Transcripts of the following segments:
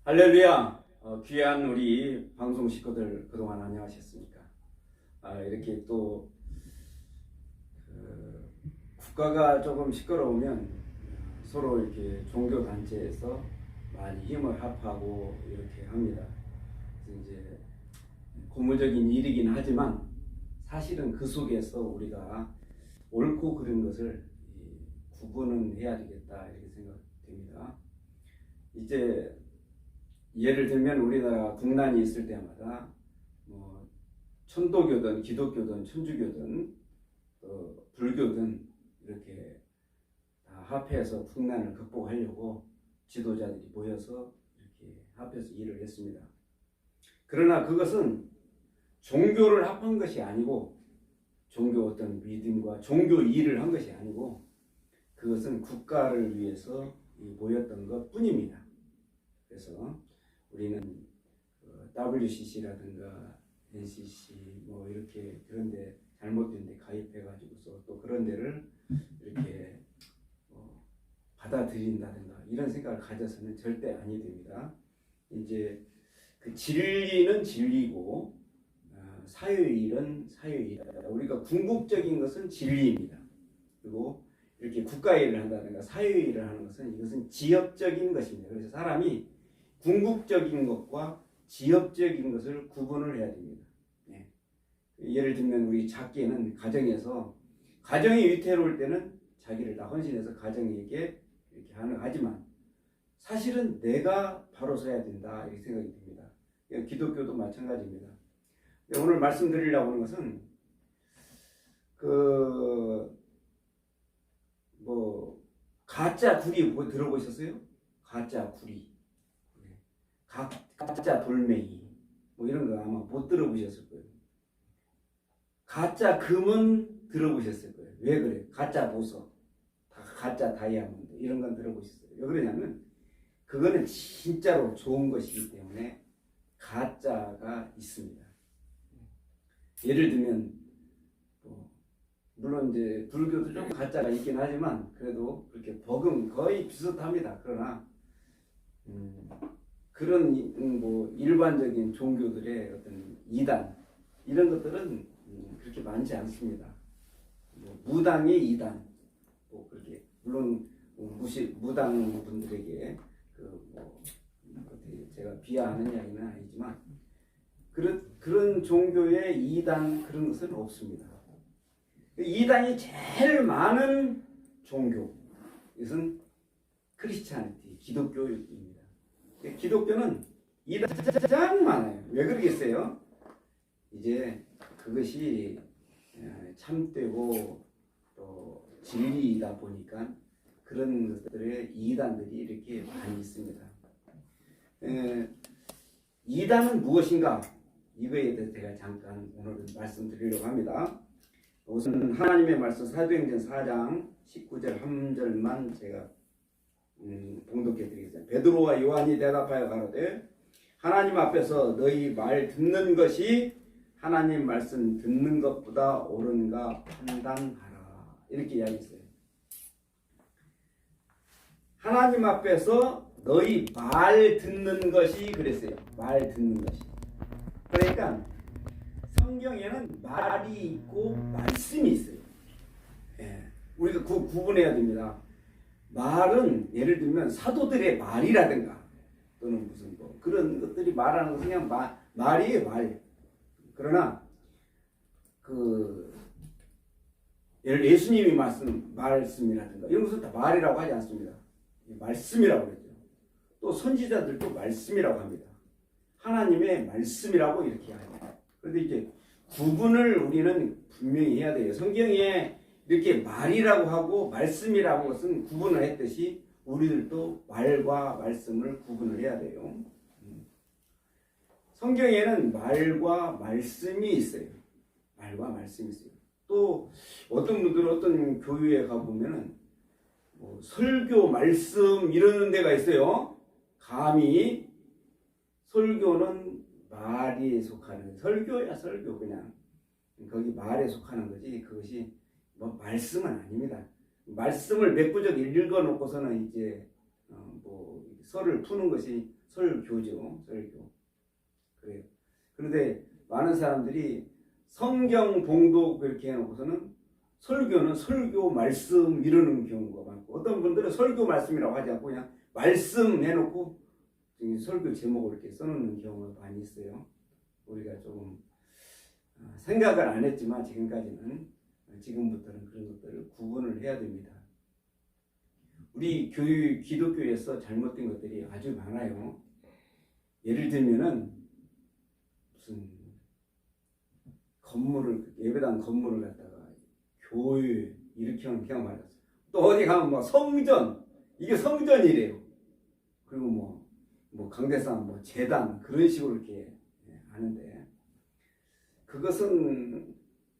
할렐루야! 귀한 우리 방송 식구들 그동안 안녕하셨습니까? 이렇게 또 국가가 조금 시끄러우면 서로 이렇게 종교 단체에서 많이 힘을 합하고 이렇게 합니다. 그래서 이제 고무적인 일이긴 하지만 사실은 그 속에서 우리가 옳고 그른 것을 구분은 해야 되겠다 이렇게 생각됩니다. 이제 예를 들면 우리나라 국난이 있을 때마다 뭐 천도교든 기독교든 천주교든 불교든 이렇게 다 합해서 국난을 극복하려고 지도자들이 모여서 이렇게 합해서 일을 했습니다. 그러나 그것은 종교를 합한 것이 아니고 종교 어떤 믿음과 종교 일을 한 것이 아니고 그것은 국가를 위해서 모였던 것 뿐입니다. 그래서 우리는 WCC라든가 NCC 뭐 이렇게 그런데 잘못된 데 가입해가지고서 또 그런 데를 이렇게 받아들인다든가 이런 생각을 가져서는 절대 아니 됩니다. 이제 그 진리는 진리고 사유일은 사유일이다. 우리가 궁극적인 것은 진리입니다. 그리고 이렇게 국가 일을 한다든가 사유일을 하는 것은 이것은 지엽적인 것입니다. 그래서 사람이 궁극적인 것과 지엽적인 것을 구분을 해야 됩니다. 예를 들면 우리 작게는 가정에서 가정이 위태로울 때는 자기를 다 헌신해서 가정에게 이렇게 하지만 사실은 내가 바로 서야 된다 이렇게 생각이 듭니다. 기독교도 마찬가지입니다. 오늘 말씀드리려고 하는 것은 가짜 구리 들어보셨어요? 가짜 구리, 가짜 돌멩이 뭐 이런 거 아마 못 들어보셨을 거예요. 가짜 금은 들어보셨을 거예요. 왜 그래? 가짜 보석, 가짜 다이아몬드 이런 건 들어보셨어요. 왜 그러냐면 그거는 진짜로 좋은 것이기 때문에 가짜가 있습니다. 예를 들면 물론 이제 불교도 좀 가짜가 있긴 하지만 그래도 그렇게 버금 거의 비슷합니다. 그러나 그런 뭐 일반적인 종교들의 어떤 이단 이런 것들은 그렇게 많지 않습니다. 무당의 이단 뭐 그렇게 물론 무당 분들에게 제가 비하하는 이야기는 아니지만 그런 종교의 이단 그런 것은 없습니다. 이단이 제일 많은 종교 이것은 크리스찬이티 기독교입니다. 기독교는 이단이 가장 많아요. 왜 그러겠어요? 이제 그것이 참되고 또 진리이다 보니까 그런 것들의 이단들이 이렇게 많이 있습니다. 이단은 무엇인가? 이거에 대해서 제가 잠깐 오늘은 말씀드리려고 합니다. 우선 하나님의 말씀 사도행전 4장 19절 한 절만 제가 봉독해 드리겠습니다. 베드로와 요한이 대답하여 가로되 하나님 앞에서 너희 말 듣는 것이 하나님 말씀 듣는 것보다 옳은가 판단하라. 이렇게 이야기했어요. 하나님 앞에서 너희 말 듣는 것이 그랬어요. 말 듣는 것이. 그러니까 성경에는 말이 있고 말씀이 있어요. 우리가 구분해야 됩니다. 말은 예를 들면 사도들의 말이라든가 또는 무슨 그런 것들이 말하는 것은 그냥 말이에요. 말. 그러나 예수님이 말씀이라든가 이런 것은 다 말이라고 하지 않습니다. 말씀이라고 그랬죠. 또 선지자들도 말씀이라고 합니다. 하나님의 말씀이라고 이렇게 합니다. 그런데 이제 구분을 우리는 분명히 해야 돼요. 성경에 이렇게 말이라고 하고 말씀이라고 것은 구분을 했듯이 우리들도 말과 말씀을 구분을 해야 돼요. 성경에는 말과 말씀이 있어요. 말과 말씀이 있어요. 또 어떤 분들은 어떤 교회에 가보면은 설교 말씀 이러는 데가 있어요. 감히 설교는 말이 속하는 설교야 설교 그냥 거기 말에 속하는 거지 그것이 말씀은 아닙니다. 말씀을 몇 구절 읽어놓고서는 이제 뭐 설을 푸는 것이 설교죠. 설교. 그래요. 그런데 많은 사람들이 성경 봉독 이렇게 해놓고서는 설교는 설교 말씀 이러는 경우가 많고, 어떤 분들은 설교 말씀이라고 하지 않고 그냥 말씀 해놓고 설교 제목을 이렇게 써놓는 경우가 많이 있어요. 우리가 조금 생각을 안 했지만 지금부터는 그런 것들을 구분을 해야 됩니다. 우리 기독교에서 잘못된 것들이 아주 많아요. 예를 들면은 무슨 예배당 건물을 갖다가 교회 이렇게 하는 경우가 많았어요. 또 어디 가면 뭐 성전, 이게 성전이래요. 그리고 뭐 강대상, 뭐 재단 그런 식으로 이렇게 하는데, 그것은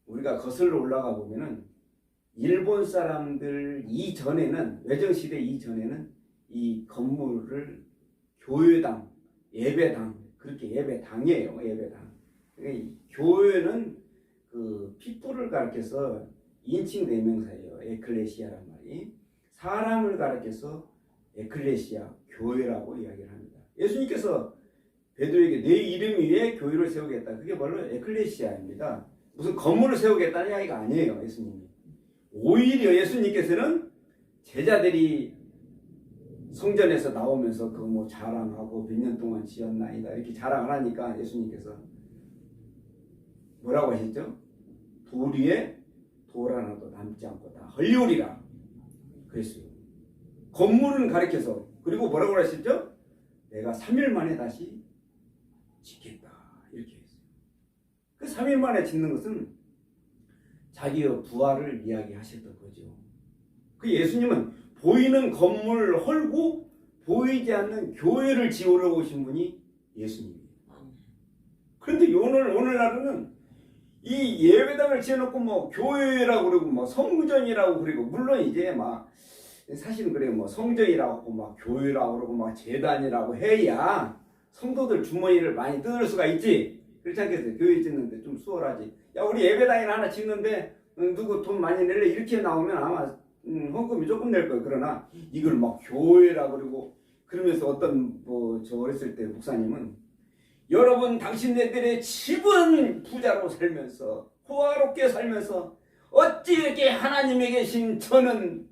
우리가 거슬러 올라가 보면은 일본 사람들 이전에는, 외정시대 이전에는 이 건물을 교회당, 예배당, 그렇게 예배당이에요. 예배당. 그러니까 교회는 그 피플을 가리켜서 인칭 대명사예요. 에클레시아란 말이. 사람을 가리켜서 에클레시아, 교회라고 이야기를 합니다. 예수님께서 베드로에게 내 이름 위에 교회를 세우겠다. 그게 바로 에클레시아입니다. 무슨 건물을 세우겠다는 이야기가 아니에요. 예수님이. 오히려 예수님께서는 제자들이 성전에서 나오면서 그 뭐 자랑하고 몇 년 동안 지었나이다 이렇게 자랑을 하니까 예수님께서 뭐라고 하셨죠? 돌 위에 돌 하나도 남지 않고 다 헐리우리라 그랬어요. 건물은 가리켜서. 그리고 뭐라고 하셨죠? 내가 3일 만에 다시 짓겠다 이렇게 했어요. 그 3일 만에 짓는 것은 자기의 부활을 이야기하셨던 거죠. 그 예수님은 보이는 건물을 헐고 보이지 않는 교회를 지으러 오신 분이 예수님이에요. 그런데 오늘날은 이 예배당을 지어놓고 뭐 교회라고 그러고 뭐 성전이라고 그러고, 물론 이제 막 사실은 그래요. 뭐 성전이라고 막 교회라고 그러고 막 재단이라고 해야 성도들 주머니를 많이 뜯을 수가 있지. 그렇지 않겠어요? 교회 짓는데 좀 수월하지. 야, 우리 예배당이나 하나 짓는데 누구 돈 많이 낼래? 이렇게 나오면 아마 헌금이 조금 낼 거예요. 그러나 이걸 막 교회라고 그러고 그러면서 어떤 저 어렸을 때 목사님은, 여러분 당신네들의 집은 부자로 살면서 호화롭게 살면서 어찌 이렇게 하나님에 계신 저는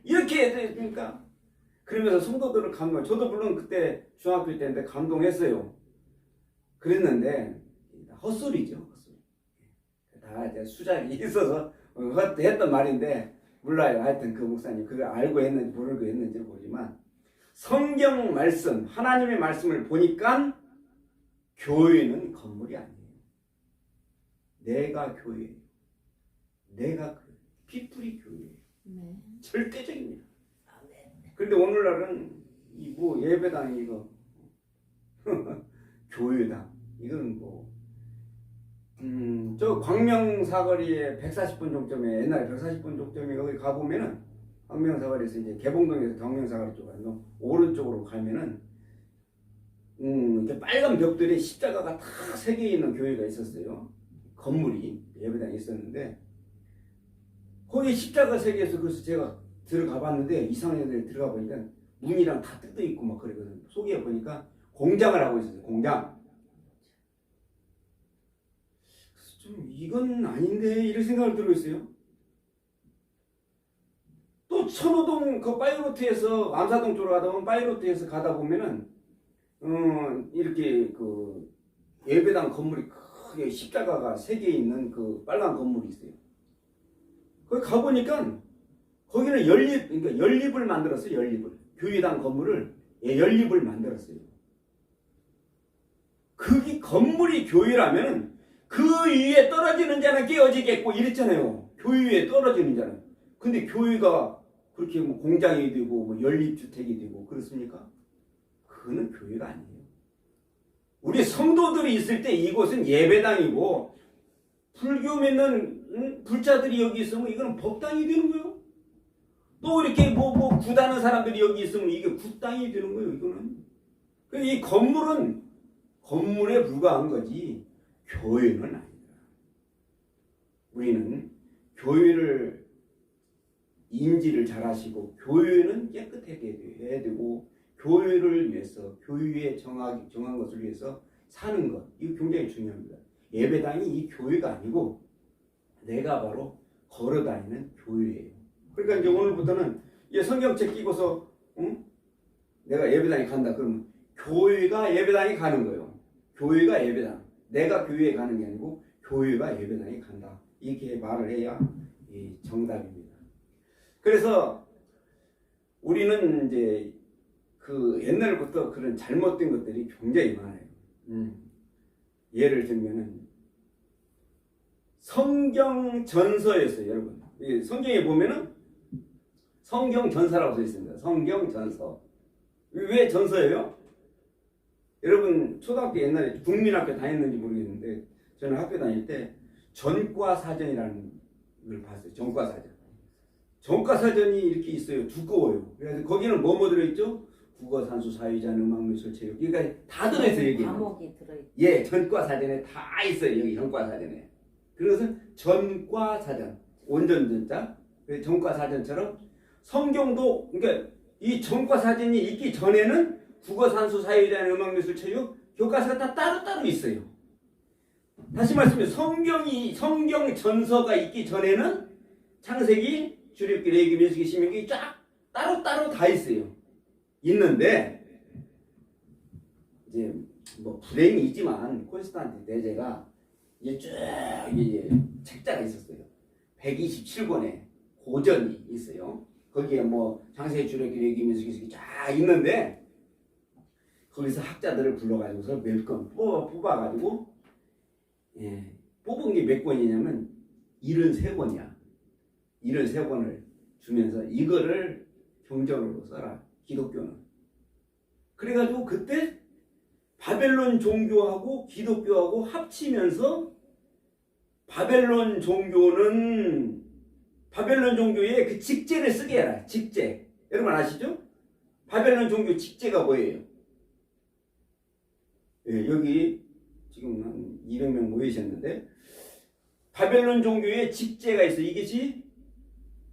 이렇게 해야 됩니까? 그러면서 성도들을 감동. 저도 물론 그때 중학교 때인데 감동했어요. 그랬는데 헛소리죠. 헛소리. 다 이제 수작이 있어서 했던 말인데 몰라요. 하여튼 그 목사님 그걸 알고 했는지 모르고 했는지 모르지만, 성경 말씀, 하나님의 말씀을 보니까 교회는 건물이 아니에요. 내가 교회예요. 내가 교회. 피플이 교회예요. 네. 절대적입니다. 그런데 오늘날은 이 뭐 예배당 이거 교회당 이건 저 광명사거리에 140분 종점에, 옛날에 140분 종점에 거기 가보면은, 광명사거리에서 이제 개봉동에서 광명사거리 쪽으로 오른쪽으로 가면은 이렇게 빨간 벽돌에 십자가가 다 새겨 있는 교회가 있었어요. 건물이 예배당에 있었는데 거기 십자가 새겨 있어. 그래서 제가 들어가 봤는데 이상한 애들 들어가 보니까 문이랑 다 뜯어 있고 막 그러거든요. 속에 보니까 공장을 하고 있었어요. 공장. 그래서 좀 이건 아닌데 이런 생각을 들고 있어요. 또 천호동 그 파이로트에서 암사동 쪽으로 가다 보면 파이로트에서 가다 보면은 이렇게 그 예배당 건물이 크게 십자가가 새겨 있는 그 빨간 건물이 있어요. 거기 가보니까 거기는 그러니까 연립을 만들었어요. 연립을. 교회당 건물을 연립을 만들었어요. 그게 건물이 교회라면 그 위에 떨어지는 자는 깨어지겠고 이랬잖아요. 교회 위에 떨어지는 자는. 근데 교회가 그렇게 뭐 공장이 되고 뭐 연립주택이 되고 그렇습니까? 그거는 교회가 아니에요. 우리 성도들이 있을 때 이곳은 예배당이고, 불교 믿는 불자들이 여기 있으면 이거는 법당이 되는 거예요. 또 이렇게 굿하는 사람들이 여기 있으면 이게 굿당이 되는 거예요. 이거는. 이 건물은 건물에 불과한 거지 교회는 아니다. 우리는 교회를 인지를 잘하시고 교회는 깨끗하게 해야 되고 교회를 위해서 교회에 정한 것을 위해서 사는 것 이거 굉장히 중요합니다. 예배당이 이 교회가 아니고 내가 바로 걸어다니는 교회예요. 그러니까 이제 오늘부터는 성경책 끼고서 내가 예배당에 간다 그러면 교회가 예배당에 가는 거예요. 교회가 예배당. 내가 교회에 가는 게 아니고 교회가 예배당에 간다. 이렇게 말을 해야 정답입니다. 그래서 우리는 이제 그 옛날부터 그런 잘못된 것들이 굉장히 많아요. 예를 들면은 성경 전서였어요, 여러분. 성경에 보면은 성경 전서라고 써 있습니다. 성경 전서. 왜 전서예요? 여러분 초등학교 옛날에 국민학교 다녔는지 모르겠는데 저는 학교 다닐 때 전과사전이라는 걸 봤어요. 전과사전. 전과사전이 이렇게 있어요. 두꺼워요. 그래서 거기는 뭐 들어있죠? 국어, 산수, 사회자, 음악, 미술, 체육. 그러니까 다 들어있어요. 여기. 과목이 들어있죠. 예, 전과사전에 다 있어요. 여기 전과사전에. 그래서 전과사전. 온전전자. 전과사전처럼 성경도 그러니까 이 전과사전이 있기 전에는 국어, 산수, 사회자, 음악, 미술, 체육 교과서가 다 따로따로 있어요. 다시 말씀드리면 성경 전서가 있기 전에는 창세기, 출애굽기, 레위기, 민수기, 신명기 쫙 따로따로 다 있어요. 있는데 이제 뭐 불행이 있지만 콘스탄틴 대제가 이제 쭉 이제 책자가 있었어요. 127권의 고전이 있어요. 거기에 뭐 창세기, 출애굽기, 레위기, 민수기, 신명기 쫙 있는데 거기서 학자들을 불러가지고서 몇 권 뽑아가지고 뽑은 게 몇 권이냐면 73권이야. 73권을 주면서 이거를 경전으로 써라. 기독교는. 그래가지고 그때 바벨론 종교하고 기독교하고 합치면서 바벨론 종교의 그 직제를 쓰게 해라. 직제. 여러분 아시죠? 바벨론 종교 직제가 뭐예요? 여기 지금 한 200명 모이셨는데 바벨론 종교의 직제가 있어. 이것이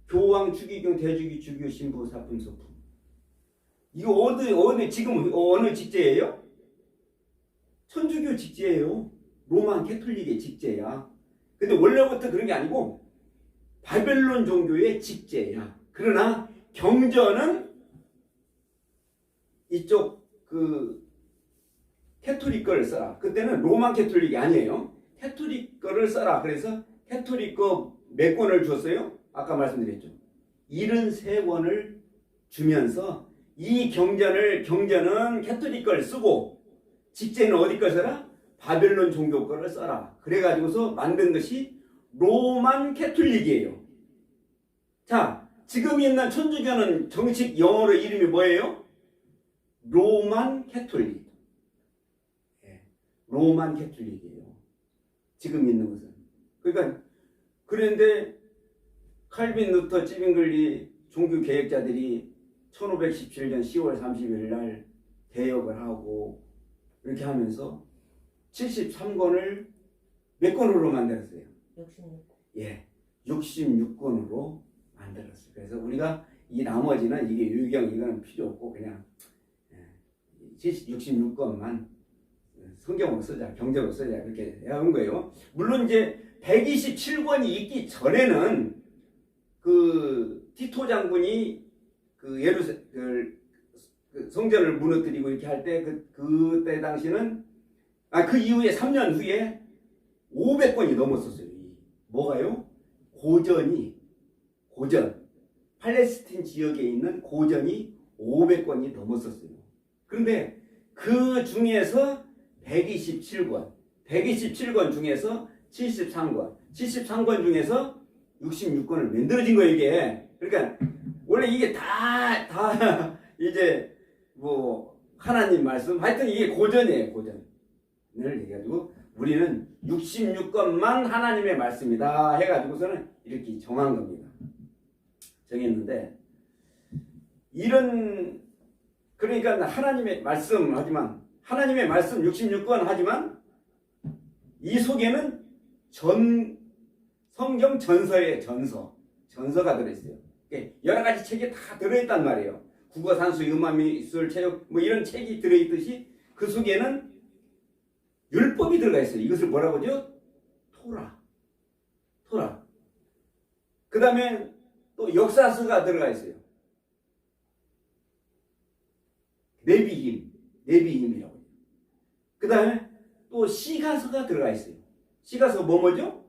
교황, 주기경, 대주기, 주교, 신부, 사품, 소품. 이거 지금 어느 직제예요? 천주교 직제예요. 로만 캐톨릭의 직제야. 근데 원래부터 그런 게 아니고 바벨론 종교의 직제야. 그러나 경전은 이쪽 그 캐톨릭 거를 써라. 그때는 로만 캐톨릭이 아니에요. 캐톨릭 거를 써라. 그래서 캐톨릭 거 몇 권을 줬어요? 아까 말씀드렸죠. 73권을 주면서 이 경전은 캐톨릭 걸 쓰고 직제는 어디 걸 써라? 바벨론 종교 거를 써라. 그래가지고서 만든 것이 로만 캐톨릭이에요. 자, 지금 있는 천주교는 정식 영어로 이름이 뭐예요? 로만 캐톨릭. 로만 캐톨릭이에요. 지금 있는 것은. 그러니까 그런데 칼빈, 루터, 찌빙글리 종교 개혁자들이 1517년 10월 30일 날 개혁을 하고 이렇게 하면서 73권을 몇 권으로 만들었어요? 66권. 예, 66권으로 만들었어요. 그래서 우리가 이 나머지는 이게 유경 이거는 필요 없고 그냥 66권만 성경으로 쓰자, 경전으로 쓰자 그렇게 해온 거예요. 물론 이제 127권이 있기 전에는 그 티토 장군이 그 그 성전을 무너뜨리고 이렇게 할 때 그때 당시는 그 이후에 3년 후에 500권이 넘었었어요. 뭐가요? 고전 팔레스틴 지역에 있는 고전이 500권이 넘었었어요. 그런데 그 중에서 127권 중에서 73권 중에서 66권을 만들어진 거예요, 이게. 그러니까 원래 이게 다 이제 뭐 하나님 말씀 하여튼 이게 고전이에요. 고전을 해가지고 우리는 66권만 하나님의 말씀이다 해가지고서는 이렇게 정한 겁니다. 정했는데 이런 그러니까 하나님의 말씀 하지만 하나님의 말씀 66권 하지만 이 속에는 성경 전서의 전서가 들어있어요. 여러 가지 책이 다 들어있단 말이에요. 국어, 산수, 음악, 미술, 체육 뭐 이런 책이 들어있듯이 그 속에는 율법이 들어가 있어요. 이것을 뭐라고 하죠? 토라. 그 다음에 또 역사서가 들어가 있어요. 네비힘이라고 해요. 그 다음에 또 시가서가 들어가 있어요. 시가서 뭐죠?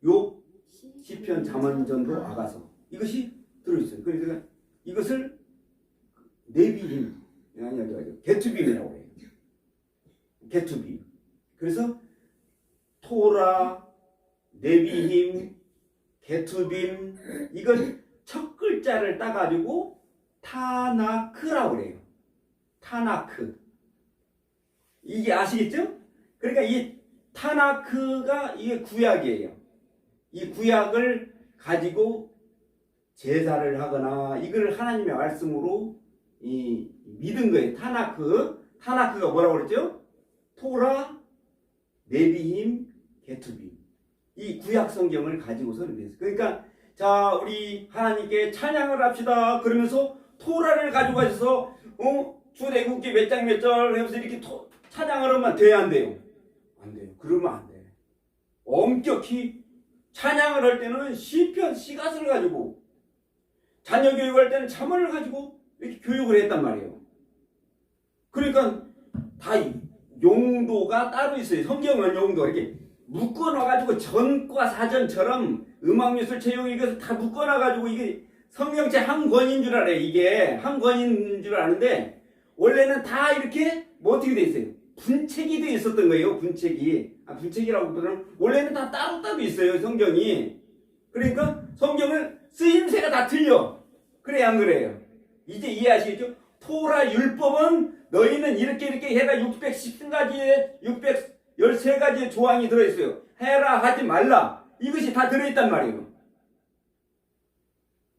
욥, 시편, 잠언, 전도, 아가서. 이것이 들어있어요. 그러니까 이것을 네비힘, 게투빔이라고 해요. 게투빔. 그래서 토라, 네비힘, 게투빔, 이건 첫 글자를 따가지고 타나크라고 그래요. 타나크. 이게 아시겠죠? 그러니까 이 타나크가 이게 구약이에요. 이 구약을 가지고 제사를 하거나 이걸 하나님의 말씀으로 믿은 거예요. 타나크가 뭐라고 그랬죠? 토라, 네비힘, 게투빔. 이 구약 성경을 가지고서는 됐어요. 그러니까 자, 우리 하나님께 찬양을 합시다. 그러면서 토라를 가지고 가셔서 출애굽기 몇 장 몇 절 하면서 이렇게 찬양을 하면 돼야 안 돼요? 안 돼요. 그러면 안 돼. 엄격히 찬양을 할 때는 시편, 시가서를 가지고, 자녀 교육할 때는 잠언을 가지고 이렇게 교육을 했단 말이에요. 그러니까 다 용도가 따로 있어요. 성경은 용도 이렇게 묶어놔가지고 전과 사전처럼 음악미술, 체육 이것을 다 묶어놔가지고 이게 성경책 한 권인 줄 알아요. 이게 한 권인 줄 아는데 원래는 다 이렇게 뭐 어떻게 돼 있어요? 분책이 돼 있었던 거예요. 분책이라고 보면 원래는 다 따로따로 있어요. 성경이. 그러니까 성경을 쓰임새가 다 틀려. 그래 안 그래요? 이제 이해하시겠죠? 토라 율법은 너희는 이렇게 해가 613가지의 613가지의 조항이 들어있어요. 해라 하지 말라. 이것이 다 들어있단 말이에요.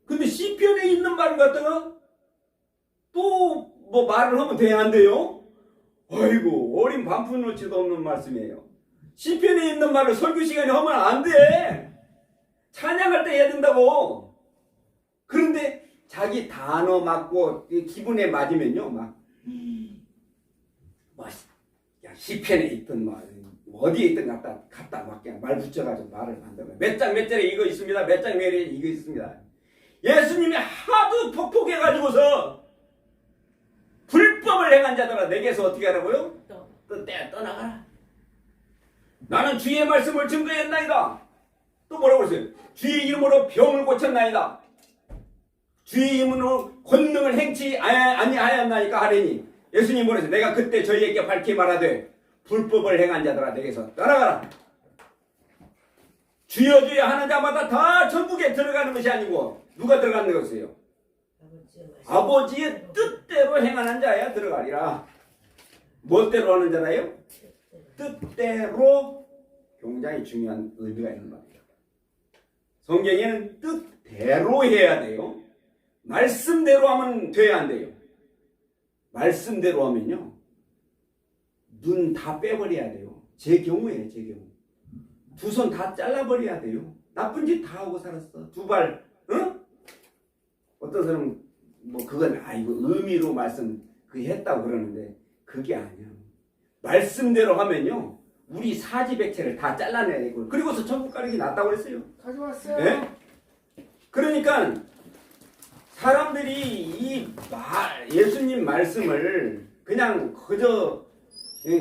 근데 시편에 있는 말을 갖다가 또 뭐 말을 하면 돼야 안 돼요? 아이고 어린 반푼어치도 없는 말씀이에요. 시편에 있는 말을 설교 시간에 하면 안 돼. 찬양할 때 해야 된다고. 그런데 자기 단어 맞고 기분에 맞으면요 야, 시편에 있던 말 어디에 있던 갖다 막 그냥 말 붙여가지고 말을 한다고. 몇 장 몇 절에 이거 있습니다. 몇 장 몇 절에 이거 있습니다. 예수님이 하도 폭폭해가지고서 불법을 행한 자들아 내게서 어떻게 하라고요? 떠나가라. 나는 주의 말씀을 증거했나이다. 또 뭐라고 했어요? 주의 이름으로 병을 고쳤나이다. 주의 이름으로 권능을 행치 아니하였나이까 하리니. 예수님 뭐랬어요? 내가 그때 저희에게 밝히 말하되 불법을 행한 자들아 내게서 떠나가라. 주여 주여 하는 자마다 다 천국에 들어가는 것이 아니고 누가 들어가는 것이에요? 아버지의 뜻대로 행하는 자야 들어가리라. 멋대로 하는 자라요? 뜻대로. 굉장히 중요한 의미가 있는 말이에요. 성경에는 뜻대로 해야 돼요. 말씀대로 하면 돼야 안 돼요. 말씀대로 하면요 눈 다 빼버려야 돼요. 제 경우에 두 손 다 잘라버려야 돼요. 나쁜 짓 다 하고 살았어. 두 발 어떤 사람은 뭐 그건 이거 의미로 말씀 했다고 그러는데 그게 아니야. 말씀대로 하면요 우리 사지백체를 다 잘라내야 되고 그리고서 천국 가는 게 낫다고 그랬어요. 가져왔어요. 네? 그러니까 사람들이 예수님 말씀을 그냥 그저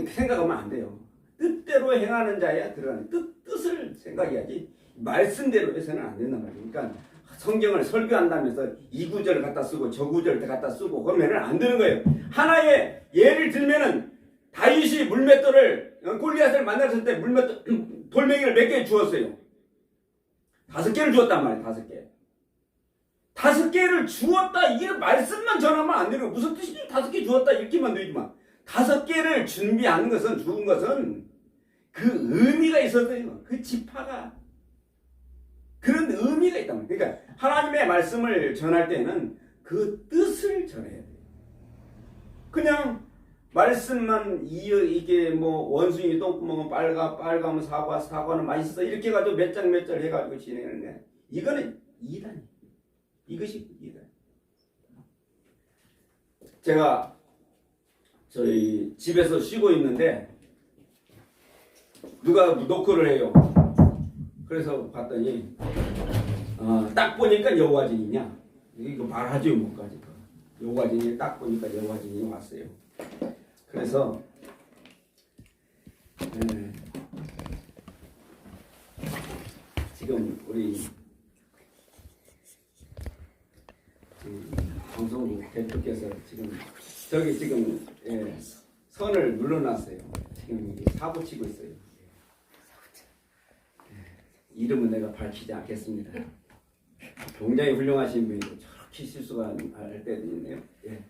생각하면 안 돼요. 뜻대로 행하는 자야 들어가는 뜻을 생각해야지 말씀대로 해서는 안 된단 말이에요. 그러니까 성경을 설교한다면서 이 구절을 갖다 쓰고 저 구절을 갖다 쓰고 그러면 안 되는 거예요. 하나의 예를 들면은 다윗이 물맷돌을 골리앗을 만났을 때 돌멩이를 몇 개 주었어요? 5개를 주었단 말이에요. 5개. 5개를 주었다. 이게 말씀만 전하면 안 되는 거예요. 무슨 뜻이지? 5개 주었다 이렇게만 되지만 5개를 준비하는 것은 주은 것은 그 의미가 있었어요. 그 지파가 그런 의미가 있단 말이에요. 그러니까 하나님의 말씀을 전할 때는 그 뜻을 전해야 돼요. 그냥 말씀만 이게 뭐 원숭이 똥구멍은 빨가면 사과는 맛있어 이렇게 해가지고 몇 장 몇 절 해가지고 진행하는데 이거는 이단이에요. 이것이 북이다. 제가 저희 집에서 쉬고 있는데 누가 노크를 해요. 그래서 봤더니 딱 보니까 여호와진이냐? 이거 말하지 못까지. 여호와진이 딱 보니까 여호와진이 왔어요. 그래서 지금 우리 방송국 대표께서 지금 선을 눌러놨어요. 지금 이게 사고 치고 있어요. 이름은 내가 밝히지 않겠습니다. 굉장히 훌륭하신 분이고 저렇게 실수가 할 때도 있네요. 예.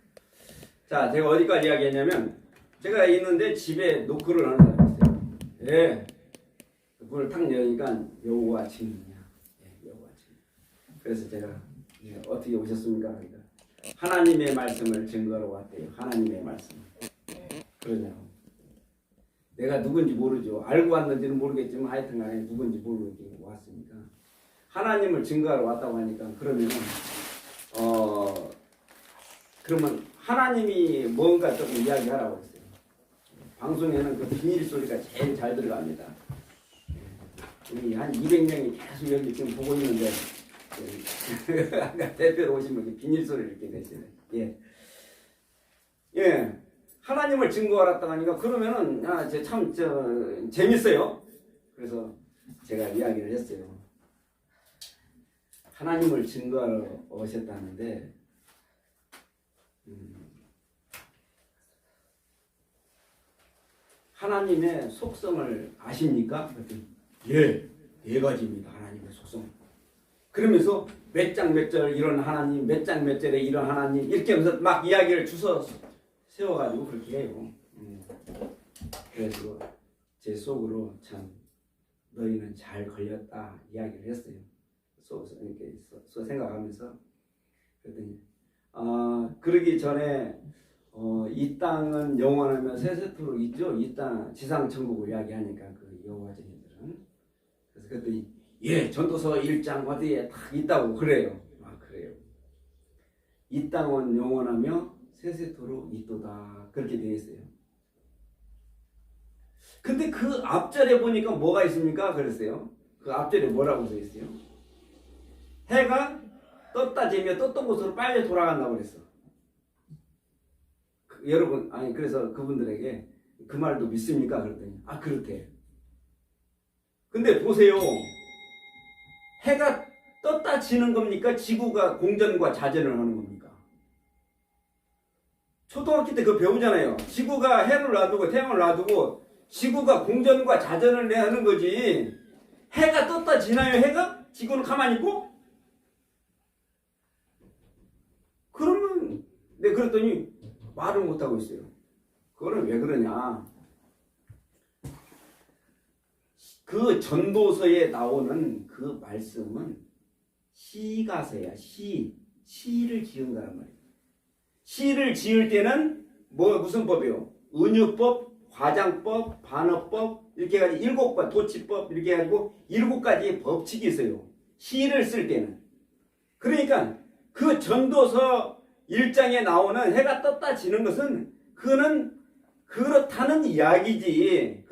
자, 제가 어디까지 이야기했냐면 제가 있는데 집에 노크를 하는 사람이 있어요. 예. 문을 탁 여니까 여호와 증이냐. 예, 여호와 증. 그래서 제가 어떻게 오셨습니까? 그러니까 하나님의 말씀을 증거하러 왔대요. 하나님의 말씀. 그러냐고. 내가 누군지 모르죠. 알고 왔는지는 모르겠지만 하여튼 간에 누군지 모르고 왔으니까. 하나님을 증거하러 왔다고 하니까 그러면 하나님이 뭔가 조금 이야기하라고 했어요. 방송에는 그 비닐 소리가 제일 잘 들어갑니다. 우리 한 200명이 계속 여기 지금 보고 있는데 대표로 오시면 비닐 소리를 이렇게 내시네. 예. 하나님을 증거하랬다고 하니까 그러면은 참 재밌어요. 그래서 제가 이야기를 했어요. 하나님을 증거하러 오셨다는데 하나님의 속성을 아십니까? 그랬더니 예, 4가지입니다. 하나님의 속성. 그러면서 몇 장 몇 절 이런 하나님, 몇 장 몇 절에 이런 하나님 이렇게 하면서 막 이야기를 주워 세워가지고 그렇게 해요. 그래서 제 속으로 참 너희는 잘 걸렸다 이야기를 했어요. 이렇게 생각하면서 그랬더니 그러기 전에 이 땅은 영원하며 세세토록 있죠. 이 땅 지상 천국을 이야기하니까 그 여호와쟁이들은 그래서 그랬더니 예 전도서 1장 어디에 딱 있다고 그래요. 그래요. 이 땅은 영원하며 세세토록 있도다 그렇게 되어 있어요. 근데 그 앞절에 보니까 뭐가 있습니까? 그랬어요. 그 앞절에 뭐라고 써 있어요? 해가 떴다 지며 떴던 곳으로 빨리 돌아간다고 그랬어. 여러분 그래서 그분들에게 그 말도 믿습니까? 그랬더니 그렇대. 근데 보세요. 해가 떴다 지는 겁니까? 지구가 공전과 자전을 하는 겁니까? 초등학교 때 그거 배우잖아요. 지구가 해를 놔두고 태양을 놔두고 지구가 공전과 자전을 하는 거지. 해가 떴다 지나요? 해가? 지구는 가만히 있고? 그러면 그랬더니 말을 못하고 있어요. 그거는 왜 그러냐. 그 전도서에 나오는 그 말씀은 시가서야. 시를 지은 거란 말이에요. 시를 지을 때는 무슨 법이요? 은유법, 화장법, 반어법 이렇게 해가지고 7번 도치법 이렇게 해가지고 7가지의 법칙이 있어요. 시를 쓸 때는. 그러니까 그 전도서 1장에 나오는 해가 떴다 지는 것은 그거는 그렇다는 이야기지.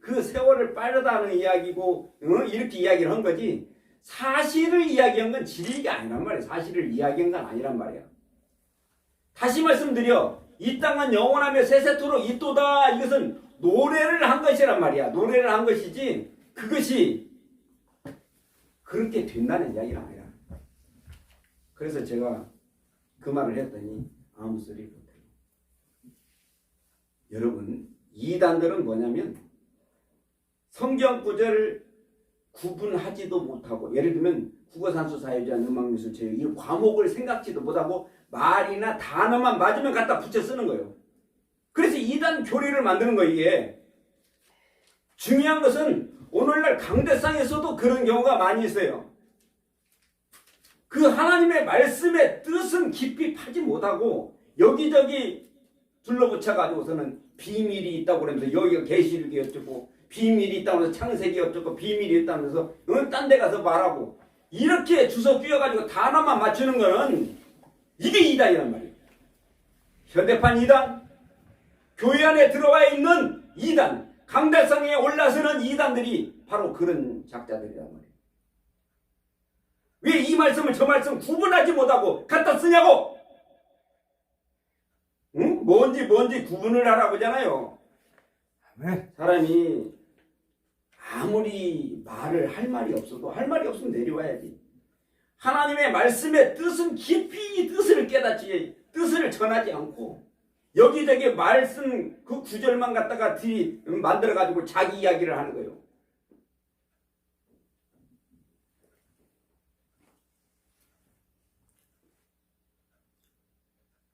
그 세월을 빠르다는 이야기고 이렇게 이야기를 한 거지. 사실을 이야기한 건 진리가 아니란 말이야. 사실을 이야기한 건 아니란 말이야. 다시 말씀드려. 이 땅은 영원하며 세세토록 있도다. 이것은 노래를 한 것이란 말이야. 노래를 한 것이지 그것이 그렇게 된다는 이야기가 아니라. 그래서 제가 그 말을 했더니 아무 소리 못해요. 여러분 이단들은 뭐냐면 성경 구절을 구분하지도 못하고 예를 들면 국어산수 사회주의 음악미술 체육 이 과목을 생각지도 못하고 말이나 단어만 맞으면 갖다 붙여 쓰는 거예요. 그래서 이단 교리를 만드는 거예요. 이게 중요한 것은 오늘날 강대상에서도 그런 경우가 많이 있어요. 그 하나님의 말씀의 뜻은 깊이 파지 못하고 여기저기 둘러붙여가지고서는 비밀이 있다고 그러면서 여기가 계시록이 어쩌고 비밀이 있다고 해서 창세기 어쩌고 비밀이 있다면서 딴 데 가서 말하고 이렇게 주워 끼워가지고 단어만 맞추는 거는 이게 이단이란 말이에요. 현대판 이단, 교회 안에 들어와 있는 이단, 강대상에 올라서는 이단들이 바로 그런 작자들이란 말이에요. 왜 이 말씀을 저 말씀 구분하지 못하고 갖다 쓰냐고! 응? 뭔지 구분을 하라고 하잖아요. 사람이 아무리 말을 할 말이 없어도 할 말이 없으면 내려와야지. 하나님의 말씀의 뜻은 깊이 뜻을 깨닫지 뜻을 전하지 않고 여기저기 말씀 그 구절만 갖다가 만들어가지고 자기 이야기를 하는 거예요.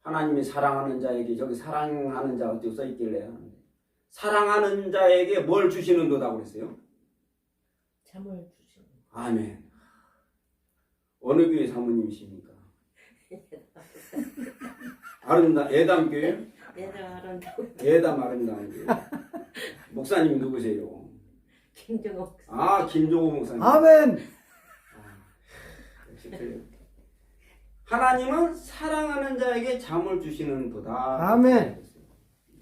하나님이 사랑하는 자에게 저기 사랑하는 자 어떻게 써있길래 사랑하는 자에게 뭘 주시는 도다고 그랬어요? 잠을 주시는. 아멘. 어느 교회 사모님이십니까? 예담교회? 예담 아름다운 교회. 목사님 누구세요? 김종호 목사. 아, 김종호 목사님. 아멘. 하나님은 사랑하는 자에게 잠을 주시는 도다. 아멘.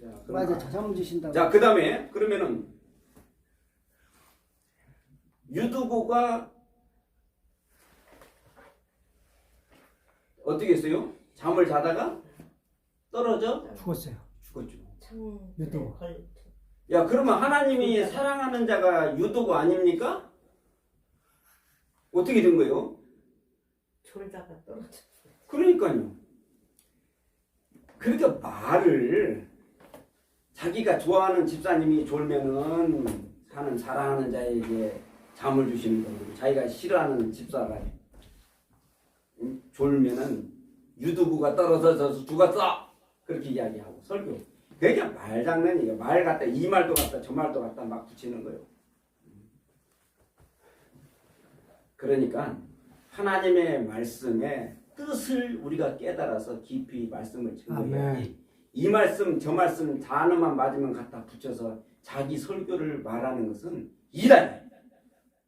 자, 맞아, 잠을 주신다고. 자, 그 다음에 그러면은 유두고가 어떻게 했어요? 잠을 자다가 떨어져 죽었어요. 죽었죠. 유두고. 야, 그러면 하나님이 사랑하는 자가 유두고 아닙니까? 어떻게 된 거예요? 졸다가 떨어져. 그러니까요. 그러니까 말을 자기가 좋아하는 집사님이 졸면은 사랑하는 자에게 잠을 주시는 거고 자기가 싫어하는 집사가 졸면은 유두부가 떨어져서 죽었어 그렇게 이야기하고 설교. 그게 말장난이에요. 말 갖다 이 말도 갖다 저 말도 갖다 막 붙이는 거예요. 그러니까 하나님의 말씀에 뜻을 우리가 깨달아서 깊이 말씀을 증거해야지. 이 말씀 저 말씀 단어만 맞으면 갖다 붙여서 자기 설교를 말하는 것은 이단이에요.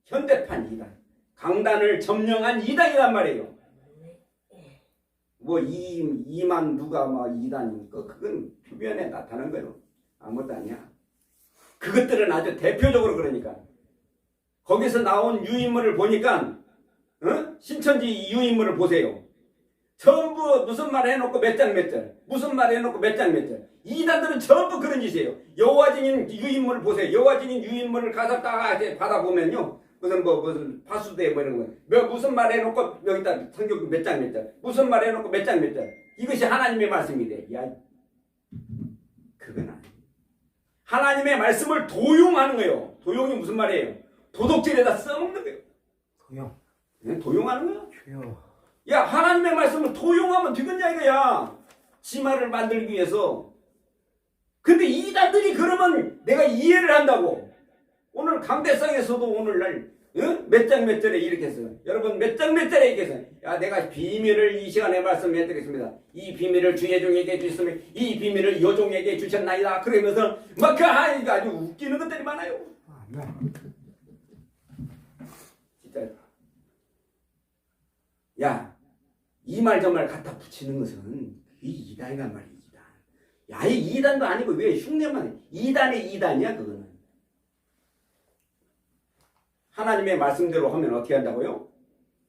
현대판 이단. 강단을 점령한 이단이란 말이에요. 뭐 이만 누가 뭐 이단이니까 그건 표면에 나타난 거예요. 아무것도 아니야. 그것들은 아주 대표적으로 그러니까. 거기서 나온 유인물을 보니까 신천지 유인물을 보세요. 전부 무슨 말 해놓고 몇 장 몇 절, 무슨 말 해놓고 몇 장 몇 절. 이단들은 전부 그런 짓이에요. 여호와 증인 유인물을 보세요. 여호와 증인 유인물을 가서 딱 받아보면요. 무슨 파수대 뭐 이런 거. 무슨 말 해놓고 여기다 성경 몇 장 몇 절, 무슨 말 해놓고 몇 장 몇 절. 이것이 하나님의 말씀이래. 야, 그건 아니에요. 하나님의 말씀을 도용하는 거예요. 도용이 무슨 말이에요? 도덕질에다 써먹는 거예요. 도용. 네, 도용하는 거야. 주여. 야, 하나님의 말씀을 도용하면 되겠냐 이거야. 지 말을 만들기 위해서. 근데 이단들이 그러면 내가 이해를 한다고. 오늘 강대상에서도 오늘날 몇 장 몇 절에 이렇게 했어요. 여러분 몇 장 몇 절에 이렇게 했어요. 야, 내가 비밀을 이 시간에 말씀해드리겠습니다. 이 비밀을 주의 종에게 주셨으면 이 비밀을 여종에게 주셨나이다. 그러면서 막 그 아주 웃기는 것들이 많아요. 진짜. 야, 이 말 저 말 갖다 붙이는 것은 이 이단이란 말이지. 야, 이 이단도 아니고 왜 흉내만 이단의 이단이야 그거는. 하나님의 말씀대로 하면 어떻게 한다고요?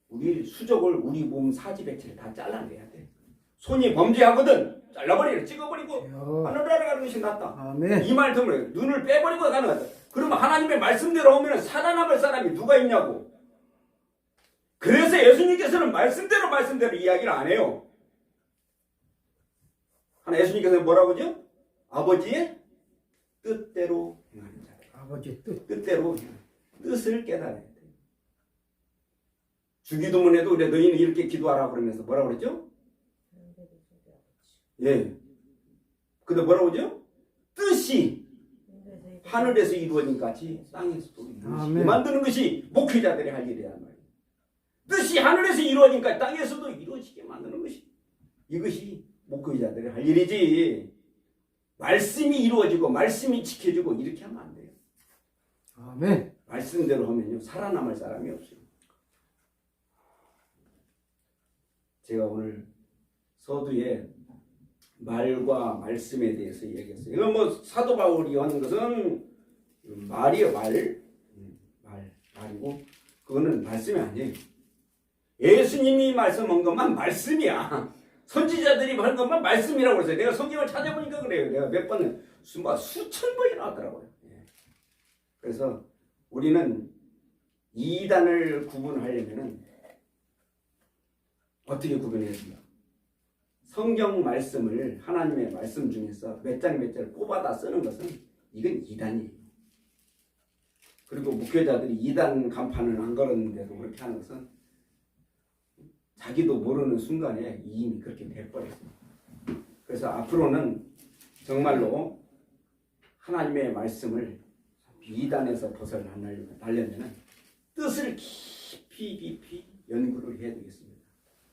우리 수족을 우리 몸 사지백체를 다 잘라내야 돼. 손이 범죄하거든 잘라버리고 찍어버리고 하늘 아래 가는 것이 낫다. 아멘. 이 말 때문에 눈을 빼버리고 가는 거다. 그러면 하나님의 말씀대로 하면 살아남을 사람이 누가 있냐고. 그래서 예수님께서는 말씀대로 이야기를 안 해요. 예수님께서는 뭐라고 하죠? 아버지의 뜻대로 행하는 자. 아버지 뜻대로 뜻을 깨달아야 돼. 주기도문에도 그래 너희는 이렇게 기도하라 그러면서 뭐라고 그랬죠? 예. 근데 뭐라고 하죠? 뜻이 하늘에서 이루어진 같이 땅에서도 이루어지게 만드는 것이 목회자들이 할 일이란 말이에요. 뜻이 하늘에서 이루어지니까 땅에서도 이루어지게 만드는 것이 이것이 목회자들이 할 일이지. 말씀이 이루어지고 말씀이 지켜지고 이렇게 하면 안 돼요. 아멘. 말씀대로 하면요 살아남을 사람이 없어요. 제가 오늘 서두에 말과 말씀에 대해서 얘기했어요. 이건 뭐 사도 바울이 하는 것은 말이에요, 말이고 그거는 말씀이 아니에요. 예수님이 말씀한 것만 말씀이야. 선지자들이 한 것만 말씀이라고 그랬어요. 내가 성경을 찾아보니까 그래요. 내가 몇 번, 수천 번이 나왔더라고요. 예. 그래서 우리는 이단을 구분하려면은 어떻게 구분해야 돼요? 성경 말씀을 하나님의 말씀 중에서 몇 장 몇 장을 뽑아다 쓰는 것은 이건 이단이에요. 그리고 목회자들이 이단 간판을 안 걸었는데도 그렇게 하는 것은 자기도 모르는 순간에 이미 그렇게 돼버렸어요. 그래서 앞으로는 정말로 하나님의 말씀을 이단에서 벗어나려면 뜻을 깊이 연구를 해야 되겠습니다.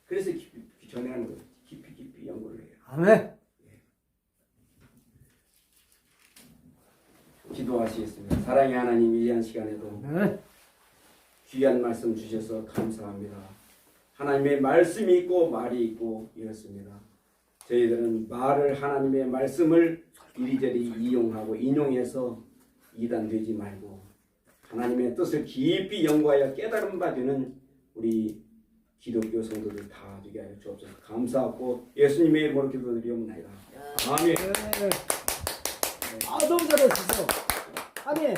그래서 깊이 전해하는 거예요. 깊이 연구를 해요. 아멘. 기도하시겠습니다. 사랑의 하나님, 이한 시간에도 네. 귀한 말씀 주셔서 감사합니다. 하나님의 말씀이 있고 말이 있고 이렇습니다. 저희들은 말을, 하나님의 말씀을 이리저리 이용하고 인용해서 이단되지 말고 하나님의 뜻을 깊이 연구하여 깨달음 받는 우리 기독교 성도들 다 되게 하여 주옵소서. 감사하고 예수님의 이름으로 기도드리옵나이다. 아멘. 네. 아, 너무 잘했어. 아멘.